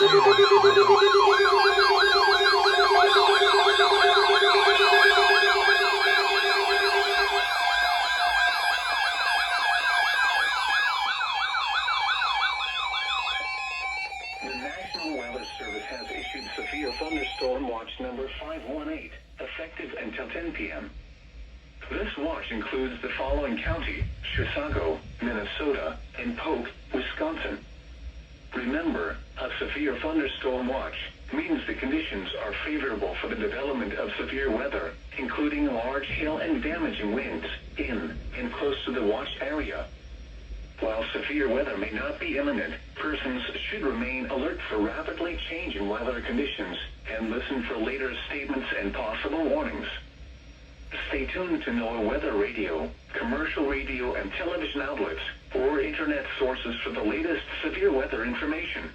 National Weather Service has issued severe thunderstorm watch number 518, effective until 10 p.m. This watch includes the following county: Chisago, Minnesota, and Polk, Wisconsin. Remember, a severe thunderstorm watch means the conditions are favorable for the development of severe weather, including large hail and damaging winds in and close to the watch area. While severe weather may not be imminent, persons should remain alert for rapidly changing weather conditions and listen for later statements and possible warnings. Stay tuned to NOAA Weather Radio, commercial radio and television outlets, or internet sources for the latest severe weather information.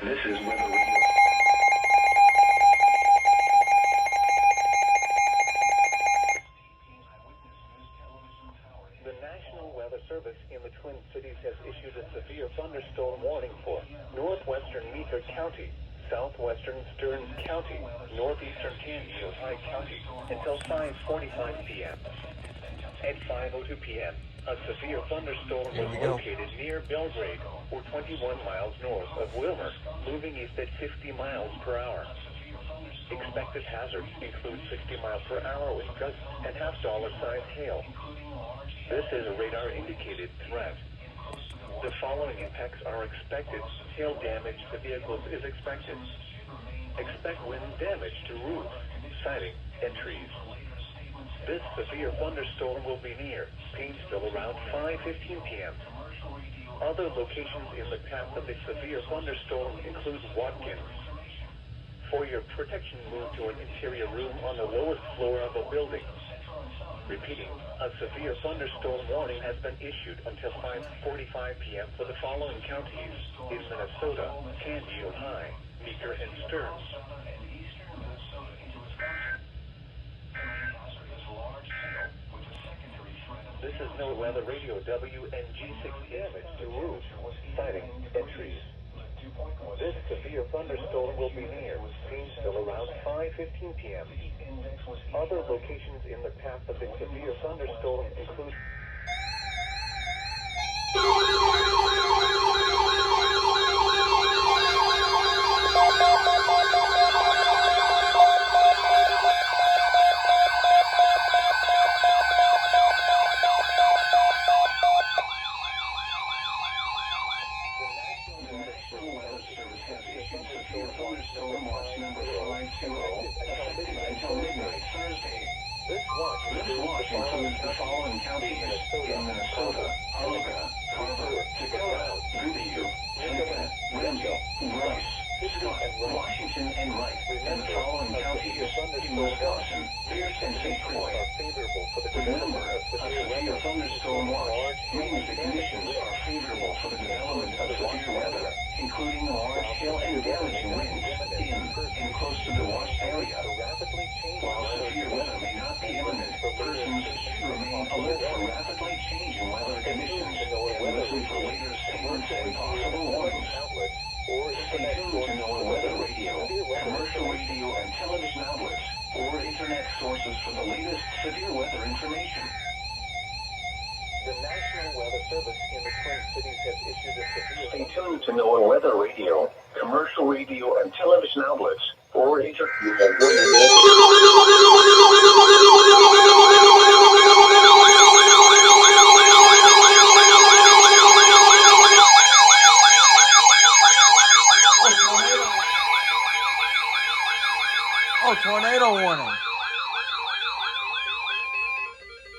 This is Weather Radio. The National Weather Service in the Twin Cities has issued a severe thunderstorm warning for northwestern Meeker County, southwestern Stearns County, northeastern Ojai County until 5:45 p.m. At 5:02 p.m., a severe thunderstorm was located near Belgrade, or 21 miles north of Wilmer, moving east at 50 miles per hour. Expected hazards include 60 miles per hour wind gusts and half-dollar-sized hail. This is a radar-indicated threat. The following impacts are expected. Hail damage to vehicles is expected. Expect wind damage to roofs, siding, and trees. This severe thunderstorm will be near Painesville around 5:15 p.m. Other locations in the path of the severe thunderstorm include Watkins. For your protection, move to an interior room on the lowest floor of a building. Repeating, a severe thunderstorm warning has been issued until 5:45 p.m. for the following counties in Minnesota: Canby, Ojai, Meeker, and Stearns. This is NOAA Weather Radio WNG6 damage to roofs, siding, and trees. This severe thunderstorm will be near Painesville around 5:15 p.m. Other locations in the path of the severe thunderstorm include This watch includes the following counties in Minnesota: Alaga, Carver, Dakota, Goodyear, Lincoln, Ramsey, Rice, Scott, Washington, and Wright, and the following counties in Wisconsin: Pierce and St. Croix. Remember, a severe thunderstorm watch means the conditions are favorable for the development of severe weather, including large hail and damaging winds in and close to the watch area. While severe weather may not be imminent, persons should remain alert for rapidly changing weather conditions and listen for later statements and possible warnings. Stay tuned to NOAA Weather Radio, commercial radio and television outlets, or internet sources for the latest severe weather information. The National Weather Service in the Twin Cities has issued a severe... Stay tuned to NOAA Weather Radio, commercial radio and television outlets, or internet... Oh, tornado warning.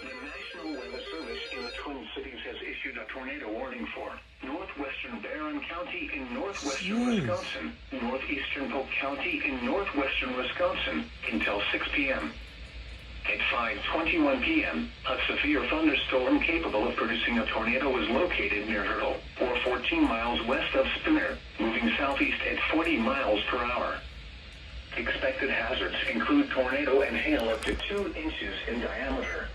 The National Weather Service in the Twin Cities has issued a tornado warning for northwestern Barron County in northwestern Wisconsin, northeastern Polk County in northwestern Wisconsin until 6 p.m. At 5:21 p.m., a severe thunderstorm capable of producing a tornado was located near Hurdle, or 14 miles west of Spinner, moving southeast at 40 miles per hour. Expected hazards include tornado and hail up to 2 inches in diameter.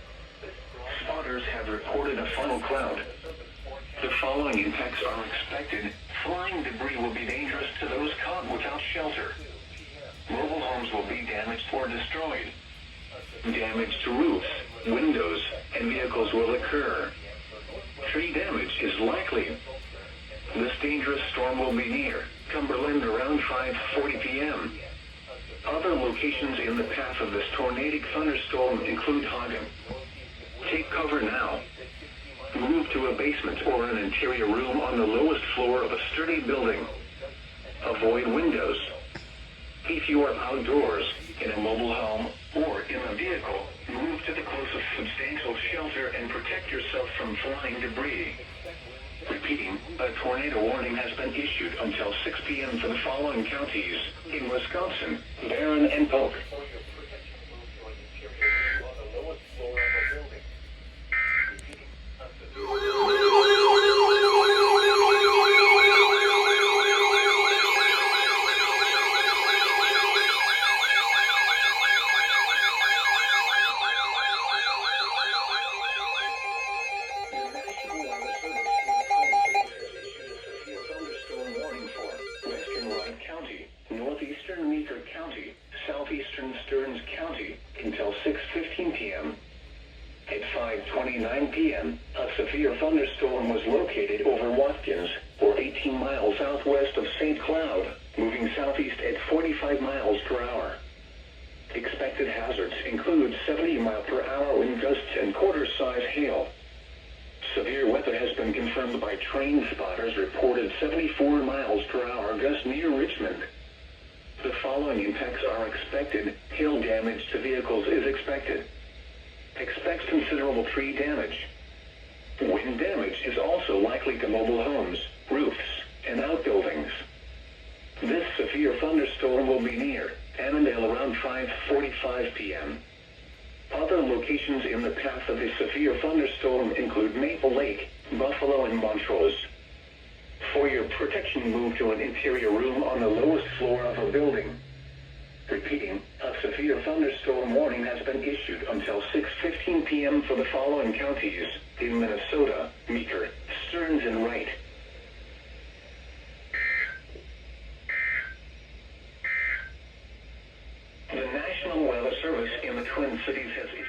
Spotters have have reported a funnel cloud. The following impacts are expected. Flying debris will be dangerous to those caught without shelter. Mobile homes will be damaged or destroyed. Damage to roofs, windows, and vehicles will occur. Tree damage is likely. This dangerous storm will be near Cumberland around 5:40 p.m. Other locations in the path of this tornadic thunderstorm include Hagen. Take cover now. Move to a basement or an interior room on the lowest floor of a sturdy building. Avoid windows. If you are outdoors, in a mobile home, or in a vehicle, move to the closest substantial shelter and protect yourself from flying debris. Repeating, a tornado warning has been issued until 6 p.m. for the following counties in Wisconsin: Barron and Polk. Northeastern Meeker County, southeastern Stearns County, until 6:15 p.m. At 5:29 p.m., a severe thunderstorm was located over Watkins, or 18 miles southwest of St. Cloud, moving southeast at 45 miles per hour. Expected hazards include 70-mile-per-hour wind gusts and quarter-size hail. Severe weather has been confirmed by train spotters reported 74 miles per hour gusts near Richmond. The following impacts are expected. Hail damage to vehicles is expected. Expect considerable tree damage. Wind damage is also likely to mobile homes, roofs, and outbuildings. This severe thunderstorm will be near Annandale around 5:45 p.m. Other locations in the path of the severe thunderstorm include Maple Lake, Buffalo, and Montrose. For your protection, move to an interior room on the lowest floor of a building. Repeating, a severe thunderstorm warning has been issued until 6:15 p.m. for the following counties in Minnesota: Meeker, Stearns, and Wright. The National Weather Service in the Twin Cities has issued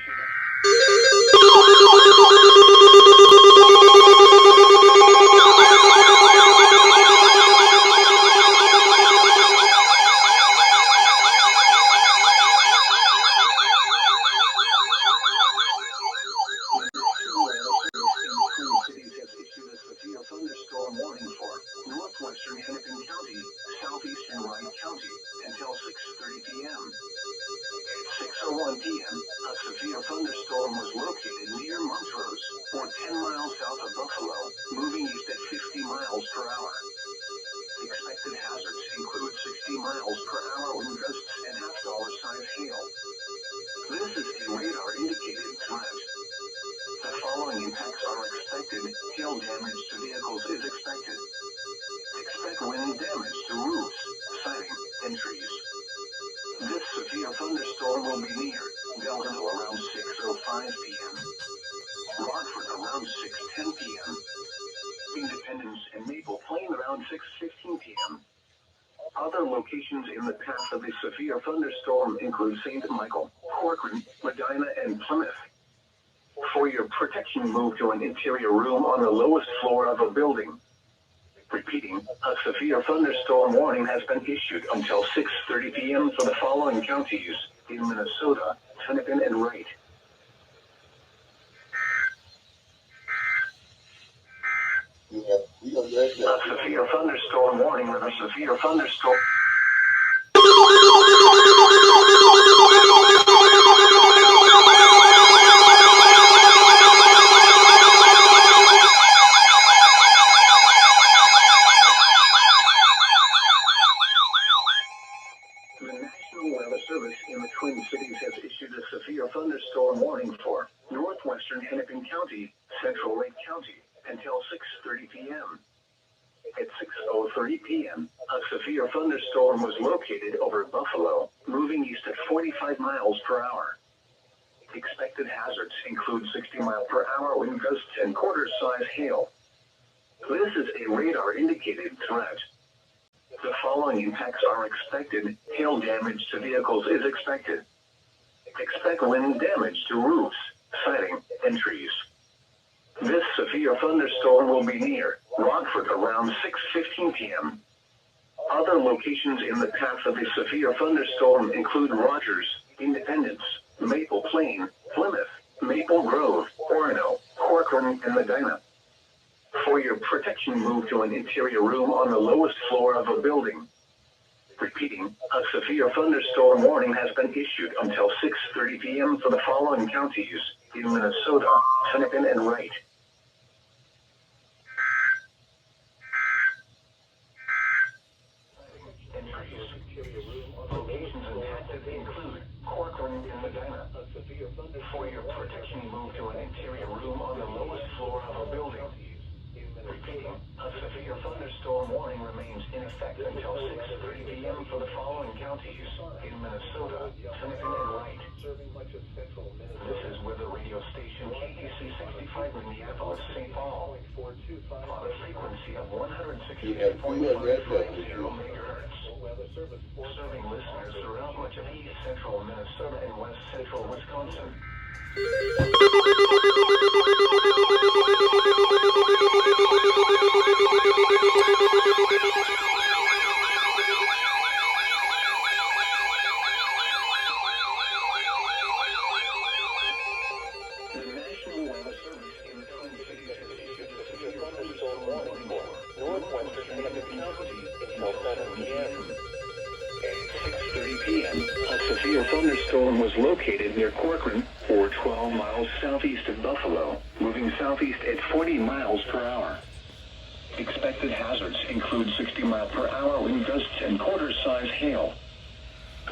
thunderstorm warning for northwestern Hennepin County, southeastern Wright County, until 6:30 p.m. At 6:01 p.m., a severe thunderstorm was located near Montrose, or 10 miles south of Buffalo, moving east at 50 miles per hour. Expected hazards include 60 miles per hour wind gusts and half-dollar-size hail. This is a radar-indicated threat. The following impacts are expected. Hail damage to vehicles is expected. Expect wind damage to roofs, siding, and trees. This severe thunderstorm will be near Delano around 6:05 p.m. Rockford around 6:10 p.m. Independence and Maple Plain around 6:15 p.m. Other locations in the path of the severe thunderstorm include St. Michael, Corcoran, Medina, and Plymouth. For your protection, move to an interior room on the lowest floor of a building. Repeating, a severe thunderstorm warning has been issued until 6:30 p.m. for the following counties in Minnesota: Hennepin and Wright. A severe thunderstorm warning with a severe thunderstorm. The National Weather Service in the Twin Cities has issued a severe thunderstorm warning for northwestern Hennepin County, central Lake County, until 6:30 p.m. At 6:30 p.m., a severe thunderstorm was located over Buffalo, moving east at 45 miles per hour. Expected hazards include 60-mile-per-hour wind gusts and quarter-size hail. This is a radar-indicated threat. The following impacts are expected. Hail damage to vehicles is expected. Expect wind damage to roofs, siding, and trees. This severe thunderstorm will be near Rockford around 6:15 p.m. Other locations in the path of a severe thunderstorm include Rogers, Independence, Maple Plain, Plymouth, Maple Grove, Orono, Corcoran, and Medina. For your protection, move to an interior room on the lowest floor of a building. Repeating, a severe thunderstorm warning has been issued until 6:30 p.m. for the following counties in Minnesota, Hennepin, and Wright. Locations impacted include Corcoran and Medina. For your protection, move to an interior room on the lowest floor of a building. Repeating, a severe thunderstorm warning remains in effect until 6:30 p.m. for the following counties in Minnesota, Hennepin, and Wright. This is weather radio station KTC 65 Minneapolis, St. Paul, on a frequency of 168.550 megahertz. Serving listeners throughout much of east central Minnesota and west central Wisconsin. A severe thunderstorm was located near Corcoran, or 12 miles southeast of Buffalo, moving southeast at 40 miles per hour. Expected hazards include 60-mile-per-hour wind gusts and quarter-size hail.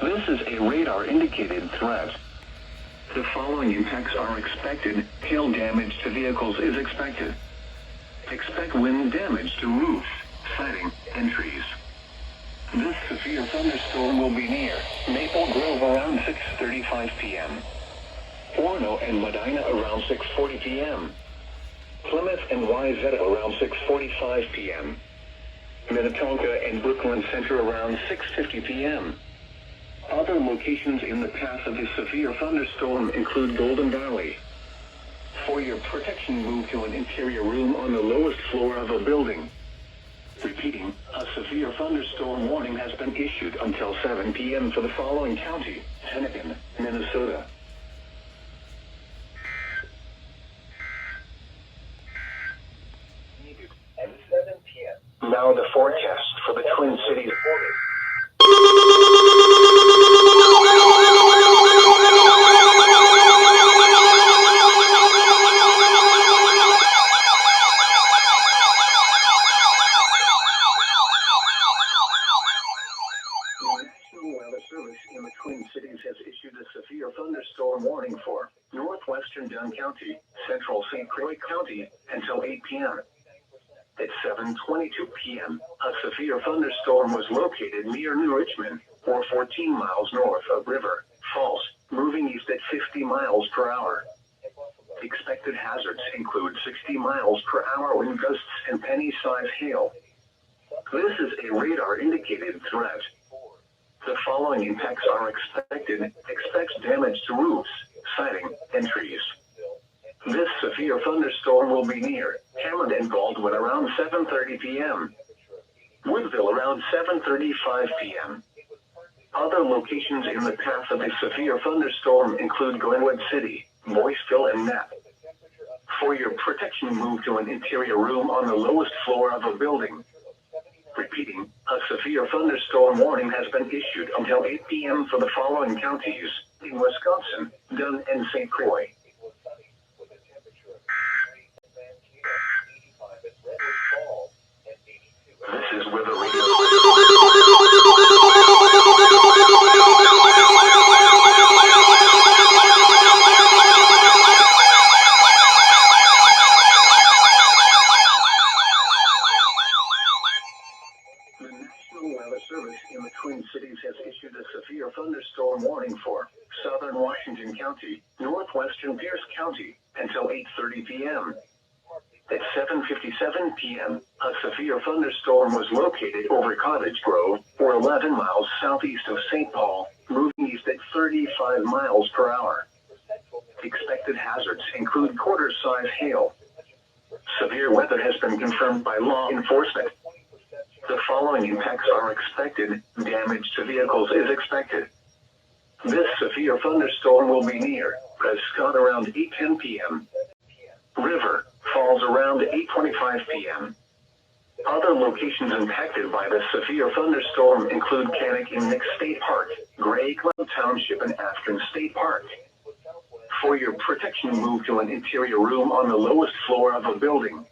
This is a radar-indicated threat. The following impacts are expected. Hail damage to vehicles is expected. Expect wind damage to roofs, siding, and trees. This severe thunderstorm will be near Maple Grove around 6:35 p.m. Orono and Medina around 6:40 p.m. Plymouth and Wayzata around 6:45 p.m. Minnetonka and Brooklyn Center around 6:50 p.m. Other locations in the path of a severe thunderstorm include Golden Valley. For your protection, move to an interior room on the lowest floor of a building. Repeating, a severe thunderstorm warning has been issued until 7 p.m. for the following county, Hennepin, Minnesota. At 7 p.m. Now the forecast for the Twin Cities. In the Twin Cities has issued a severe thunderstorm warning for northwestern Dunn County, central St. Croix County, until 8 p.m. At 7:22 p.m., a severe thunderstorm was located near New Richmond, or 14 miles north of River Falls, moving east at 50 miles per hour. Expected hazards include 60 miles per hour wind gusts and penny-sized hail. This is a radar-indicated threat. The following impacts are expected. Expect damage to roofs, siding, and trees. This severe thunderstorm will be near Hammond and Baldwin around 7:30 p.m. Woodville around 7:35 p.m. Other locations in the path of a severe thunderstorm include Glenwood City, Boyceville, and Knapp. For your protection, move to an interior room on the lowest floor of a building. Repeating, a severe thunderstorm warning has been issued until 8 p.m. for the following counties in Wisconsin, Dunn, and St. Croix. This is Weather Radio. In the Twin Cities has issued a severe thunderstorm warning for southern Washington County, northwest southwestern Pierce County until 8:30 p.m. At 7:57 p.m., a severe thunderstorm was located over Cottage Grove, or 11 miles southeast of St. Paul, moving east at 35 miles per hour. Expected hazards include quarter-size hail. Severe weather has been confirmed by law enforcement. The following impacts are expected. Damage to vehicles is expected. This severe thunderstorm will be near Prescott around 8:10 p.m. River Falls around 8:25 p.m. Other locations impacted by the severe thunderstorm include Cannock and Nick State Park, Grey Cloud Township, and Afton State Park. For your protection, move to an interior room on the lowest floor of a building.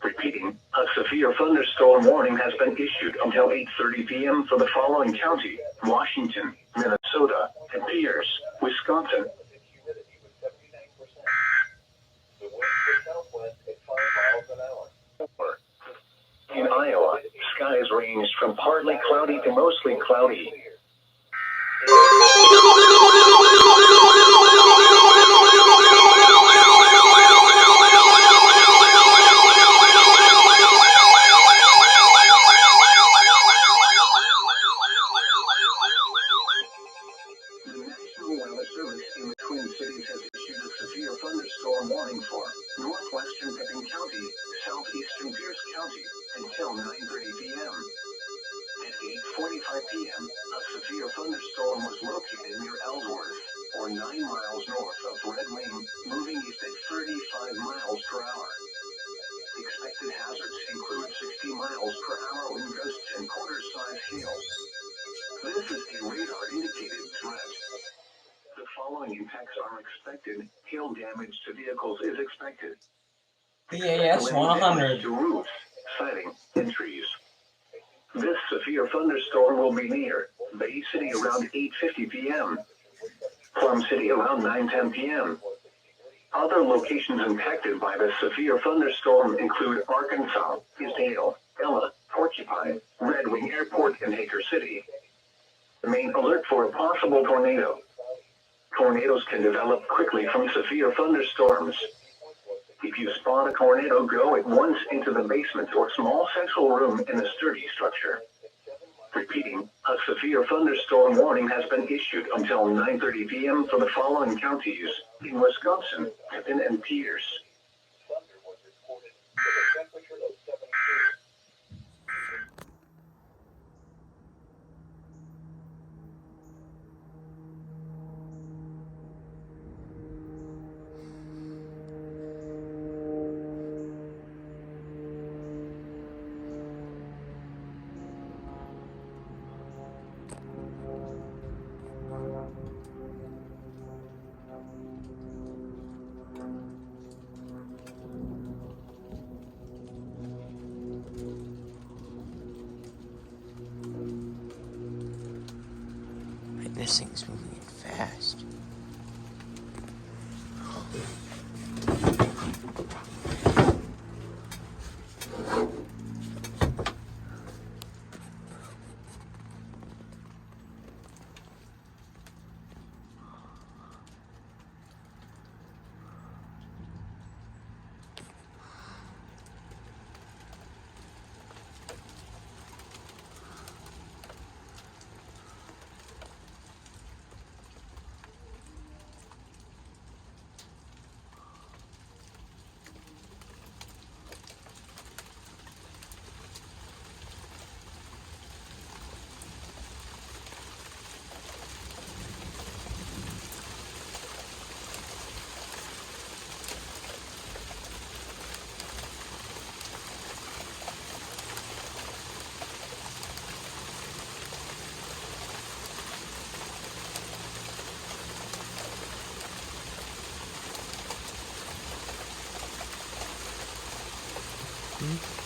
Repeating, a severe thunderstorm warning has been issued until 8:30 p.m. for the following county: Washington, Minnesota, and Pierce, Wisconsin. In Iowa, skies range from partly cloudy to mostly cloudy. Southeastern Pierce County until 9:30 p.m. At 8:45 p.m., a severe thunderstorm was located near Ellsworth, or 9 miles north of Red Wing, moving east at 35 miles per hour. Expected hazards include 60 miles per hour wind gusts and quarter-size hail. This is a radar-indicated threat. The following impacts are expected. Hail damage to vehicles is expected. PAS 100. To roofs, siding, and trees. This severe thunderstorm will be near Bay City around 8:50 p.m. Plum City around 9:10 p.m. Other locations impacted by the severe thunderstorm include Arkansas, Isdale, Ella, Porcupine, Red Wing Airport, and Haker City. Main alert for a possible tornado. Tornadoes can develop quickly from severe thunderstorms. If you spot a tornado, go at once into the basement or small central room in a sturdy structure. Repeating, a severe thunderstorm warning has been issued until 9:30 p.m. for the following counties in Wisconsin, Pippin, and Pierce. This thing's moving fast. Mm-hmm.